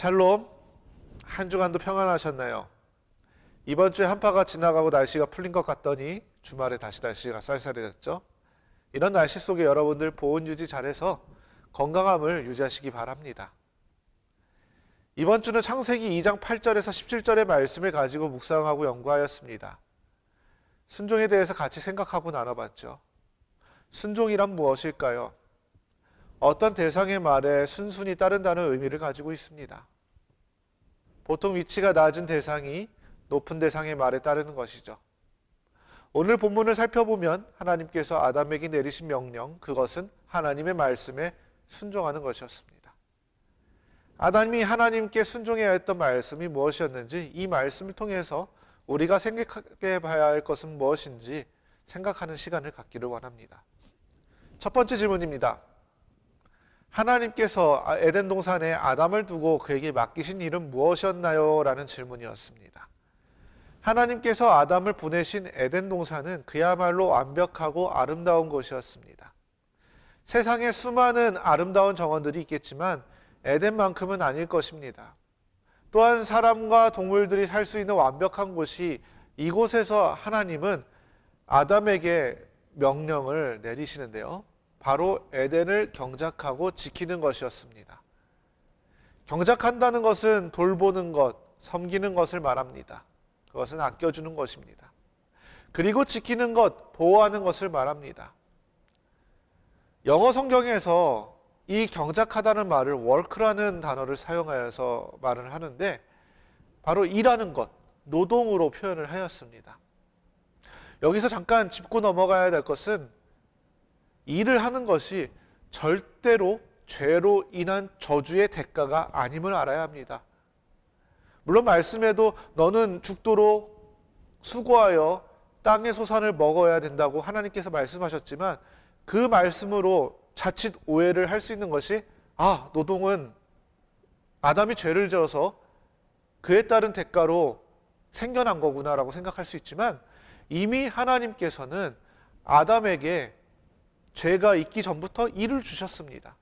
샬롬, 한 주간도 평안하셨나요? 이번 주에 한파가 지나가고 날씨가 풀린 것 같더니 주말에 다시 날씨가 쌀쌀해졌죠? 이런 날씨 속에 여러분들 보온 유지 잘해서 건강함을 유지하시기 바랍니다. 이번 주는 창세기 2장 8절에서 17절의 말씀을 가지고 묵상하고 연구하였습니다. 순종에 대해서 같이 생각하고 나눠봤죠. 순종이란 무엇일까요? 어떤 대상의 말에 순순히 따른다는 의미를 가지고 있습니다. 보통 위치가 낮은 대상이 높은 대상의 말에 따르는 것이죠. 오늘 본문을 살펴보면 하나님께서 아담에게 내리신 명령, 그것은 하나님의 말씀에 순종하는 것이었습니다. 아담이 하나님께 순종해야 했던 말씀이 무엇이었는지, 이 말씀을 통해서 우리가 생각해 봐야 할 것은 무엇인지 생각하는 시간을 갖기를 원합니다. 첫 번째 질문입니다. 하나님께서 에덴 동산에 아담을 두고 그에게 맡기신 일은 무엇이었나요? 라는 질문이었습니다. 하나님께서 아담을 보내신 에덴 동산은 그야말로 완벽하고 아름다운 곳이었습니다. 세상에 수많은 아름다운 정원들이 있겠지만 에덴만큼은 아닐 것입니다. 또한 사람과 동물들이 살 수 있는 완벽한 곳이, 이곳에서 하나님은 아담에게 명령을 내리시는데요. 바로 에덴을 경작하고 지키는 것이었습니다. 경작한다는 것은 돌보는 것, 섬기는 것을 말합니다. 그것은 아껴주는 것입니다. 그리고 지키는 것, 보호하는 것을 말합니다. 영어 성경에서 이 경작하다는 말을 work라는 단어를 사용하여서 말을 하는데, 바로 일하는 것, 노동으로 표현을 하였습니다. 여기서 잠깐 짚고 넘어가야 될 것은, 일을 하는 것이 절대로 죄로 인한 저주의 대가가 아님을 알아야 합니다. 물론 말씀에도 너는 죽도록 수고하여 땅의 소산을 먹어야 된다고 하나님께서 말씀하셨지만, 그 말씀으로 자칫 오해를 할 수 있는 것이, 노동은 아담이 죄를 지어서 그에 따른 대가로 생겨난 거구나 라고 생각할 수 있지만, 이미 하나님께서는 아담에게 죄가 있기 전부터 일을 주셨습니다.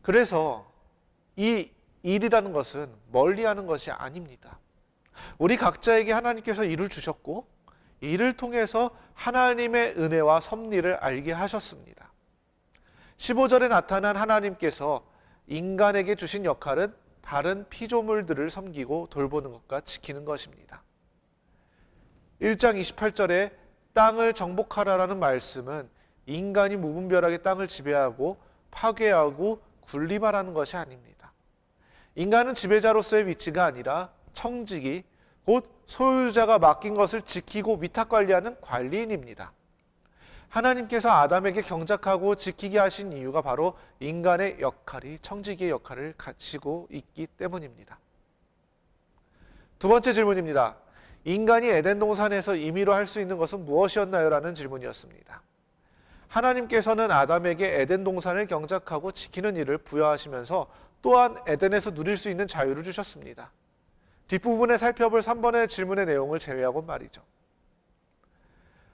그래서 이 일이라는 것은 멀리하는 것이 아닙니다. 우리 각자에게 하나님께서 일을 주셨고, 이를 통해서 하나님의 은혜와 섭리를 알게 하셨습니다. 15절에 나타난 하나님께서 인간에게 주신 역할은 다른 피조물들을 섬기고 돌보는 것과 지키는 것입니다. 1장 28절에 땅을 정복하라라는 말씀은 인간이 무분별하게 땅을 지배하고 파괴하고 군림하라는 것이 아닙니다. 인간은 지배자로서의 위치가 아니라 청지기, 곧 소유자가 맡긴 것을 지키고 위탁관리하는 관리인입니다. 하나님께서 아담에게 경작하고 지키게 하신 이유가 바로 인간의 역할이 청지기의 역할을 가지고 있기 때문입니다. 두 번째 질문입니다. 인간이 에덴 동산에서 임의로 할 수 있는 것은 무엇이었나요? 라는 질문이었습니다. 하나님께서는 아담에게 에덴 동산을 경작하고 지키는 일을 부여하시면서 또한 에덴에서 누릴 수 있는 자유를 주셨습니다. 뒷부분에 살펴볼 3번의 질문의 내용을 제외하고 말이죠.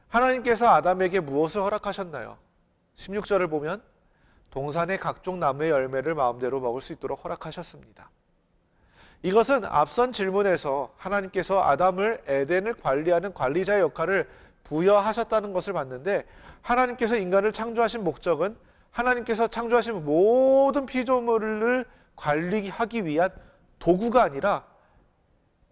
하나님께서 아담에게 무엇을 허락하셨나요? 16절을 보면 동산의 각종 나무의 열매를 마음대로 먹을 수 있도록 허락하셨습니다. 이것은 앞선 질문에서 하나님께서 아담을 에덴을 관리하는 관리자의 역할을 부여하셨다는 것을 봤는데, 하나님께서 인간을 창조하신 목적은 하나님께서 창조하신 모든 피조물을 관리하기 위한 도구가 아니라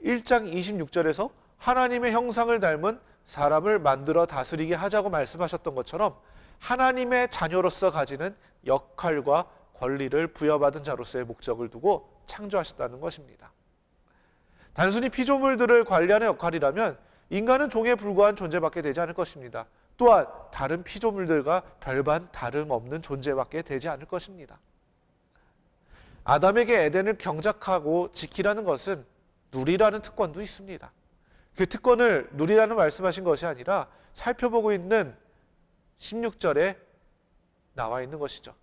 1장 26절에서 하나님의 형상을 닮은 사람을 만들어 다스리게 하자고 말씀하셨던 것처럼, 하나님의 자녀로서 가지는 역할과 권리를 부여받은 자로서의 목적을 두고 창조하셨다는 것입니다. 단순히 피조물들을 관리하는 역할이라면 인간은 종에 불과한 존재밖에 되지 않을 것입니다. 또한 다른 피조물들과 별반 다름없는 존재밖에 되지 않을 것입니다. 아담에게 에덴을 경작하고 지키라는 것은 누리라는 특권도 있습니다. 그 특권을 누리라는 말씀하신 것이 아니라 살펴보고 있는 16절에 나와 있는 것이죠.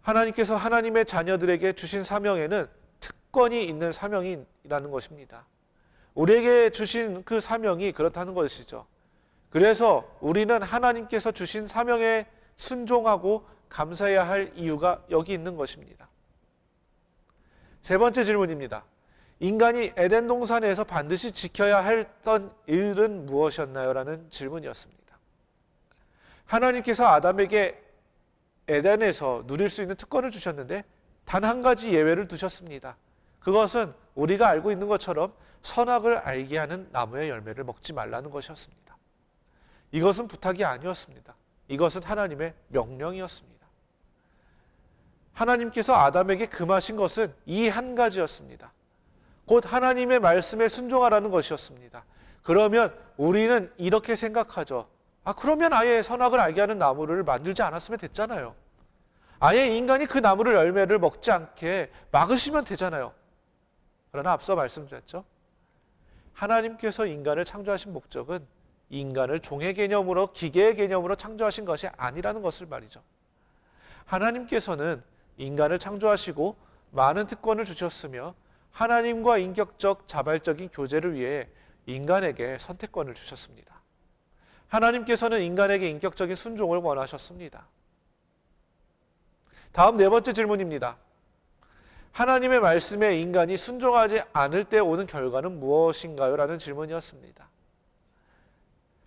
하나님께서 하나님의 자녀들에게 주신 사명에는 특권이 있는 사명이라는 것입니다. 우리에게 주신 그 사명이 그렇다는 것이죠. 그래서 우리는 하나님께서 주신 사명에 순종하고 감사해야 할 이유가 여기 있는 것입니다. 세 번째 질문입니다. 인간이 에덴 동산에서 반드시 지켜야 했던 일은 무엇이었나요? 라는 질문이었습니다. 하나님께서 아담에게 에덴에서 누릴 수 있는 특권을 주셨는데 단 한 가지 예외를 두셨습니다. 그것은 우리가 알고 있는 것처럼 선악을 알게 하는 나무의 열매를 먹지 말라는 것이었습니다. 이것은 부탁이 아니었습니다. 이것은 하나님의 명령이었습니다. 하나님께서 아담에게 금하신 것은 이 한 가지였습니다. 곧 하나님의 말씀에 순종하라는 것이었습니다. 그러면 우리는 이렇게 생각하죠. 그러면 아예 선악을 알게 하는 나무를 만들지 않았으면 됐잖아요. 아예 인간이 그 나무를 열매를 먹지 않게 막으시면 되잖아요. 그러나 앞서 말씀드렸죠. 하나님께서 인간을 창조하신 목적은 인간을 종의 개념으로 기계의 개념으로 창조하신 것이 아니라는 것을 말이죠. 하나님께서는 인간을 창조하시고 많은 특권을 주셨으며 하나님과 인격적 자발적인 교제를 위해 인간에게 선택권을 주셨습니다. 하나님께서는 인간에게 인격적인 순종을 원하셨습니다. 다음 네 번째 질문입니다. 하나님의 말씀에 인간이 순종하지 않을 때 오는 결과는 무엇인가요? 라는 질문이었습니다.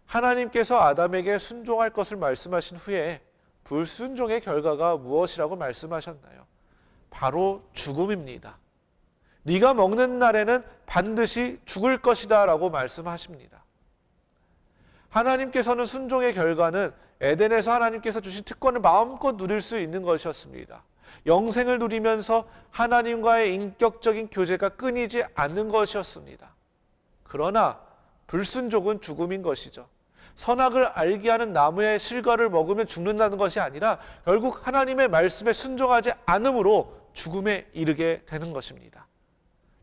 하나님께서 아담에게 순종할 것을 말씀하신 후에 불순종의 결과가 무엇이라고 말씀하셨나요? 바로 죽음입니다. 네가 먹는 날에는 반드시 죽을 것이다 라고 말씀하십니다. 하나님께서는 순종의 결과는 에덴에서 하나님께서 주신 특권을 마음껏 누릴 수 있는 것이었습니다. 영생을 누리면서 하나님과의 인격적인 교제가 끊이지 않는 것이었습니다. 그러나 불순종은 죽음인 것이죠. 선악을 알게 하는 나무의 실과를 먹으면 죽는다는 것이 아니라 결국 하나님의 말씀에 순종하지 않음으로 죽음에 이르게 되는 것입니다.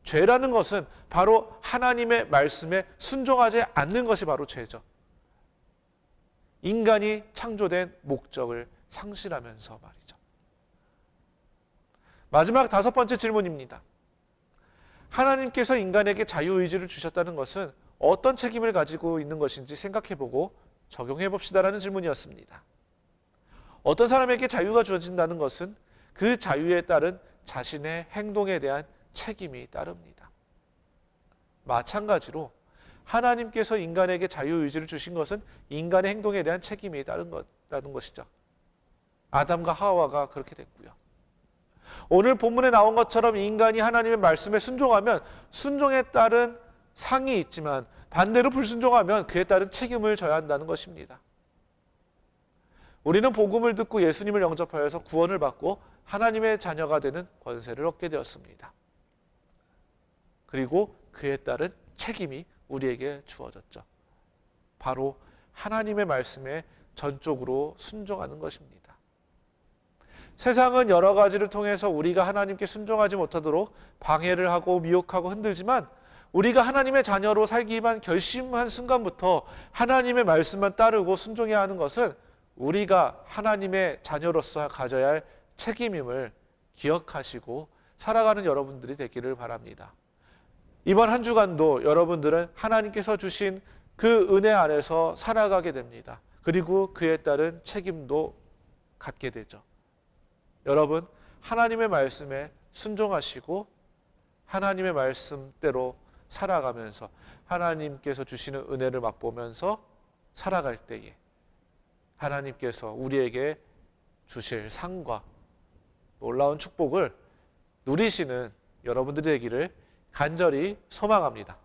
죄라는 것은 바로 하나님의 말씀에 순종하지 않는 것이 바로 죄죠. 인간이 창조된 목적을 상실하면서 말이죠. 마지막 다섯 번째 질문입니다. 하나님께서 인간에게 자유의지를 주셨다는 것은 어떤 책임을 가지고 있는 것인지 생각해보고 적용해봅시다라는 질문이었습니다. 어떤 사람에게 자유가 주어진다는 것은 그 자유에 따른 자신의 행동에 대한 책임이 따릅니다. 마찬가지로 하나님께서 인간에게 자유의지를 주신 것은 인간의 행동에 대한 책임이 따른다는 것이죠. 아담과 하와가 그렇게 됐고요. 오늘 본문에 나온 것처럼 인간이 하나님의 말씀에 순종하면 순종에 따른 상이 있지만 반대로 불순종하면 그에 따른 책임을 져야 한다는 것입니다. 우리는 복음을 듣고 예수님을 영접하여서 구원을 받고 하나님의 자녀가 되는 권세를 얻게 되었습니다. 그리고 그에 따른 책임이 우리에게 주어졌죠. 바로 하나님의 말씀에 전적으로 순종하는 것입니다. 세상은 여러 가지를 통해서 우리가 하나님께 순종하지 못하도록 방해를 하고 미혹하고 흔들지만 우리가 하나님의 자녀로 살기만 결심한 순간부터 하나님의 말씀만 따르고 순종해야 하는 것은 우리가 하나님의 자녀로서 가져야 할 책임임을 기억하시고 살아가는 여러분들이 되기를 바랍니다. 이번 한 주간도 여러분들은 하나님께서 주신 그 은혜 안에서 살아가게 됩니다. 그리고 그에 따른 책임도 갖게 되죠. 여러분, 하나님의 말씀에 순종하시고 하나님의 말씀대로 살아가면서 하나님께서 주시는 은혜를 맛보면서 살아갈 때에 하나님께서 우리에게 주실 상과 놀라운 축복을 누리시는 여러분들이 되기를 간절히 소망합니다.